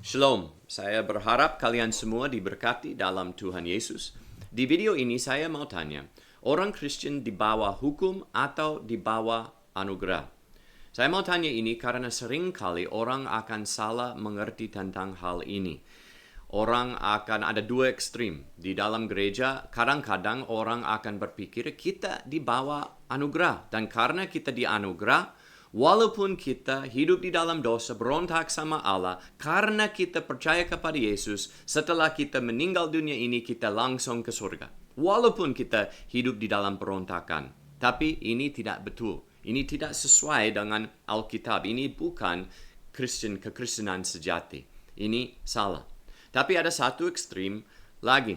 Shalom, saya berharap kalian semua diberkati dalam Tuhan Yesus. Di video ini saya mau tanya, orang Kristen di bawah hukum atau di bawah anugerah? Saya mau tanya ini karena sering kali orang akan salah mengerti tentang hal ini. Orang akan ada dua ekstrim. Di dalam gereja, kadang-kadang orang akan berpikir kita di bawah anugerah. Dan karena kita di anugerah, walaupun kita hidup di dalam dosa, berontak sama Allah, karena kita percaya kepada Yesus, setelah kita meninggal dunia ini, kita langsung ke surga. Walaupun kita hidup di dalam perontakan. Tapi ini tidak betul. Ini tidak sesuai dengan Alkitab. Ini bukan kekristenan sejati. Ini salah. Tapi ada satu ekstrim lagi.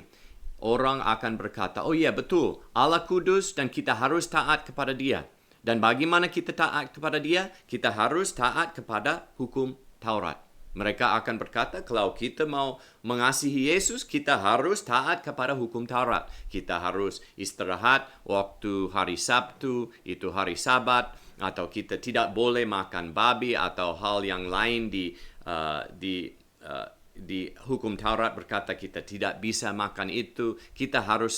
Orang akan berkata, oh iya betul, Allah kudus dan kita harus taat kepada Dia. Dan bagaimana kita taat kepada Dia? Kita harus taat kepada hukum Taurat. Mereka akan berkata, kalau kita mau mengasihi Yesus, kita harus taat kepada hukum Taurat. Kita harus istirahat waktu hari Sabtu, itu hari Sabat, atau kita tidak boleh makan babi atau hal yang lain di hukum Taurat berkata kita tidak bisa makan itu. Kita harus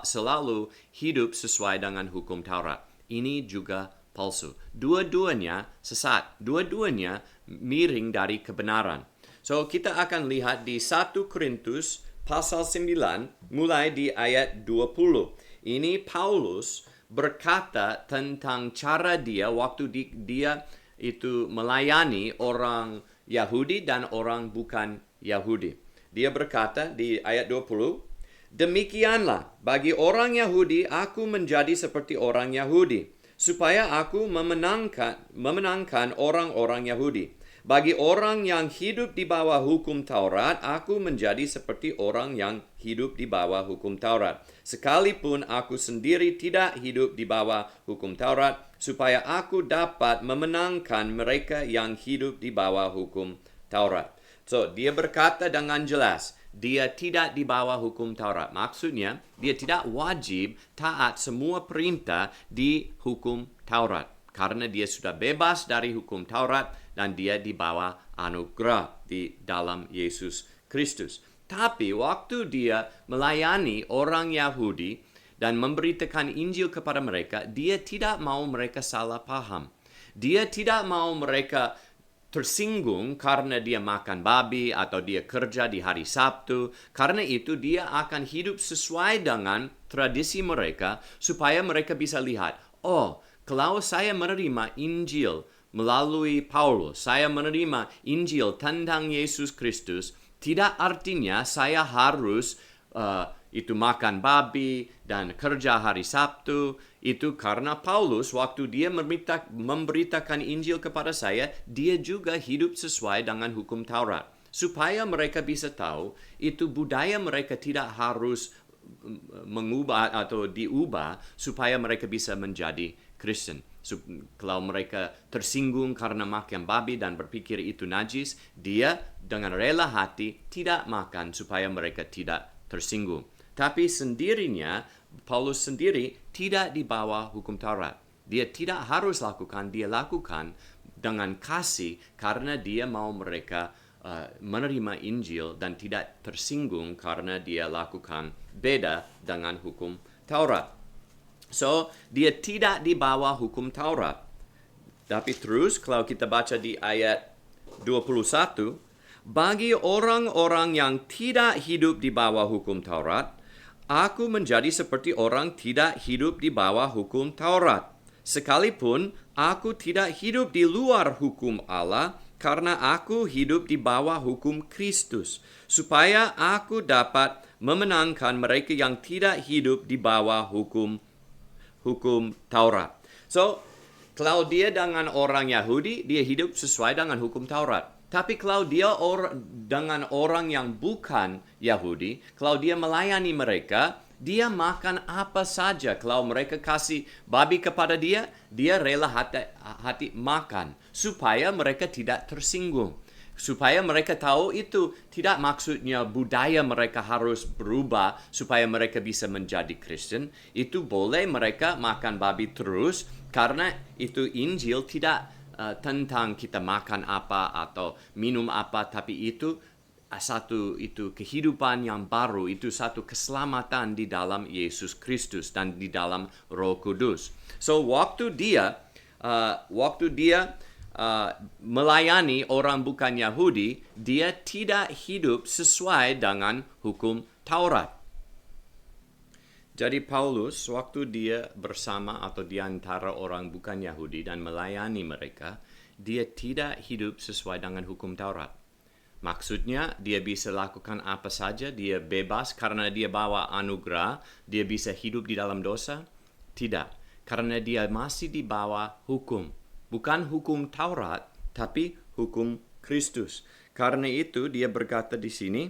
selalu hidup sesuai dengan hukum Taurat. Ini juga palsu. Dua-duanya sesat. Dua-duanya miring dari kebenaran. So, kita akan lihat di 1 Korintus pasal 9 mulai di ayat 20. Ini Paulus berkata tentang cara dia waktu dia itu melayani orang Yahudi dan orang bukan Yahudi. Dia berkata di ayat 20, demikianlah bagi orang Yahudi aku menjadi seperti orang Yahudi, supaya aku memenangkan orang-orang Yahudi. Bagi orang yang hidup di bawah hukum Taurat, aku menjadi seperti orang yang hidup di bawah hukum Taurat. Sekalipun aku sendiri tidak hidup di bawah hukum Taurat, supaya aku dapat memenangkan mereka yang hidup di bawah hukum Taurat. So, dia berkata dengan jelas, dia tidak di bawah hukum Taurat. Maksudnya, dia tidak wajib taat semua perintah di hukum Taurat. Karena dia sudah bebas dari hukum Taurat dan dia di bawah anugerah di dalam Yesus Kristus. Tapi waktu dia melayani orang Yahudi dan memberitakan Injil kepada mereka, dia tidak mau mereka salah paham. Dia tidak mau mereka tersinggung karena dia makan babi atau dia kerja di hari Sabtu. Karena itu dia akan hidup sesuai dengan tradisi mereka supaya mereka bisa lihat, oh, kalau saya menerima Injil melalui Paulus, saya menerima Injil tentang Yesus Kristus, tidak artinya saya harus itu makan babi dan kerja hari Sabtu. Itu karena Paulus waktu dia memberitakan Injil kepada saya, dia juga hidup sesuai dengan hukum Taurat. Supaya mereka bisa tahu, itu budaya mereka tidak harus mengubah atau diubah supaya mereka bisa menjadi Kristen. Kalau mereka tersinggung karena makan babi dan berpikir itu najis, dia dengan rela hati tidak makan supaya mereka tidak tersinggung. Tapi sendirinya, Paulus sendiri tidak di bawah hukum Taurat. Dia tidak harus lakukan, dia lakukan dengan kasih karena dia mau mereka menerima Injil dan tidak tersinggung karena dia lakukan beda dengan hukum Taurat. So, dia tidak di bawah hukum Taurat. Tapi terus, kalau kita baca di ayat 21, bagi orang-orang yang tidak hidup di bawah hukum Taurat, aku menjadi seperti orang tidak hidup di bawah hukum Taurat. Sekalipun aku tidak hidup di luar hukum Allah, karena aku hidup di bawah hukum Kristus, supaya aku dapat memenangkan mereka yang tidak hidup di bawah hukum Taurat. So, kalau dia dengan orang Yahudi, dia hidup sesuai dengan hukum Taurat. Tapi kalau dia dengan orang yang bukan Yahudi, kalau dia melayani mereka, dia makan apa saja. Kalau mereka kasih babi kepada dia, dia rela hati makan. Supaya mereka tidak tersinggung. Supaya mereka tahu itu tidak maksudnya budaya mereka harus berubah supaya mereka bisa menjadi Kristen. Itu boleh mereka makan babi terus karena itu Injil tidak tentang kita makan apa atau minum apa, tapi itu kehidupan yang baru, itu satu keselamatan di dalam Yesus Kristus dan di dalam Roh Kudus. So waktu dia melayani orang bukan Yahudi, dia tidak hidup sesuai dengan hukum Taurat. Jadi Paulus waktu dia bersama atau di antara orang bukan Yahudi dan melayani mereka, dia tidak hidup sesuai dengan hukum Taurat. Maksudnya dia bisa lakukan apa saja, dia bebas karena dia bawa anugerah, dia bisa hidup di dalam dosa? Tidak, karena dia masih di bawah hukum. Bukan hukum Taurat, tapi hukum Kristus. Karena itu dia berkata di sini,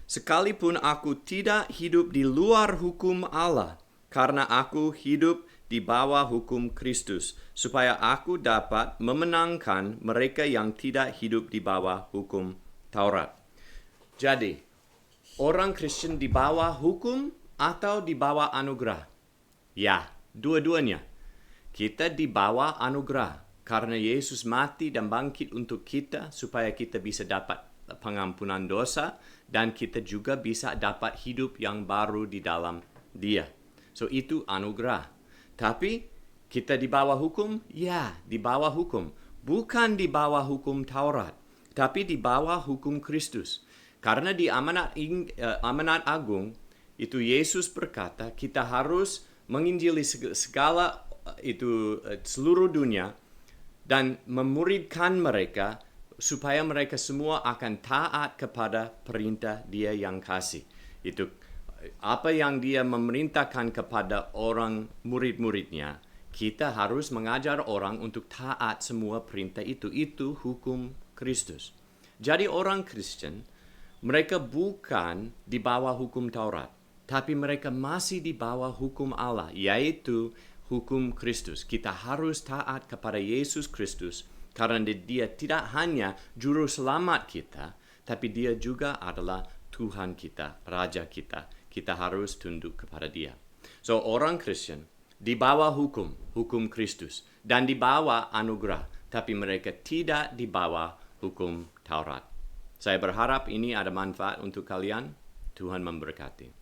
sekalipun aku tidak hidup di luar hukum Allah, karena aku hidup di bawah hukum Kristus, supaya aku dapat memenangkan mereka yang tidak hidup di bawah hukum Taurat. Jadi, orang Kristen di bawah hukum atau di bawah anugerah? Ya, dua-duanya. Kita di bawah anugerah karena Yesus mati dan bangkit untuk kita supaya kita bisa dapat pengampunan dosa dan kita juga bisa dapat hidup yang baru di dalam Dia. So itu anugerah. Tapi kita di bawah hukum? Ya, di bawah hukum. Bukan di bawah hukum Taurat, tapi di bawah hukum Kristus. Karena di amanat agung itu Yesus berkata kita harus menginjili seluruh dunia dan memuridkan mereka supaya mereka semua akan taat kepada perintah Dia yang kasih. Itu apa yang Dia memerintahkan kepada orang murid-muridnya. Kita harus mengajar orang untuk taat semua perintah itu. Itu hukum Kristus. Jadi orang Kristen, mereka bukan di bawah hukum Taurat, tapi mereka masih di bawah hukum Allah, yaitu hukum Kristus. Kita harus taat kepada Yesus Kristus, karena Dia tidak hanya juru selamat kita, tapi Dia juga adalah Tuhan kita, Raja kita. Kita harus tunduk kepada Dia. So, orang Kristen di bawah hukum Kristus, dan di bawah anugerah, tapi mereka tidak di bawah hukum Taurat. Saya berharap ini ada manfaat untuk kalian. Tuhan memberkati.